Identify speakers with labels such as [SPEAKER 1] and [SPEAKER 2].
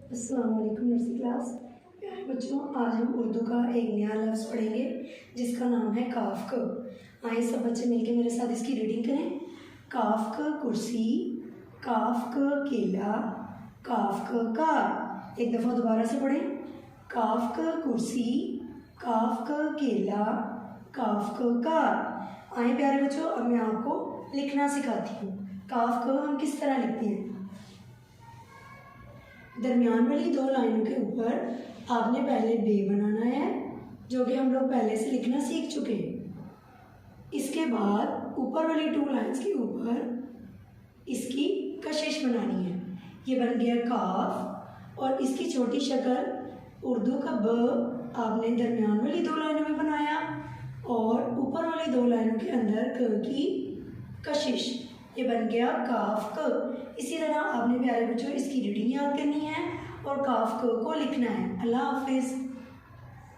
[SPEAKER 1] अस्सलाम वालेकुम nursery class. प्यारे बच्चों, आज हम उर्दू का एक नया लफ्ज़ पढ़ेंगे जिसका नाम है काफ क। आइए सब बच्चे मिलके मेरे साथ इसकी रीडिंग करें। काफ क कुर्सी, काफ क केला, काफ क कार। एक दफ़ा दोबारा से पढ़ें। काफ क कुर्सी, काफ क केला, काफ क कार। आइए प्यारे बच्चों, अब मैं आपको लिखना सिखाती हूँ। काफ क हम किस तरह लिखते हैं। दरमियान वाली दो लाइनों के ऊपर आपने पहले बे बनाना है, जो कि हम लोग पहले से लिखना सीख चुके हैं। इसके बाद ऊपर वाली टू लाइन्स के ऊपर इसकी कशिश बनानी है। ये बन गया काफ, और इसकी छोटी शक्ल उर्दू का ब आपने दरमियान वाली दो लाइनों में बनाया, और ऊपर वाली दो लाइनों के अंदर क की कशिश, ये बन गया काफ क। इसी तरह आपने प्यारे बच्चों इसकी रीडिंग याद करनी है और काफ क को लिखना है। अल्लाह हाफिज़।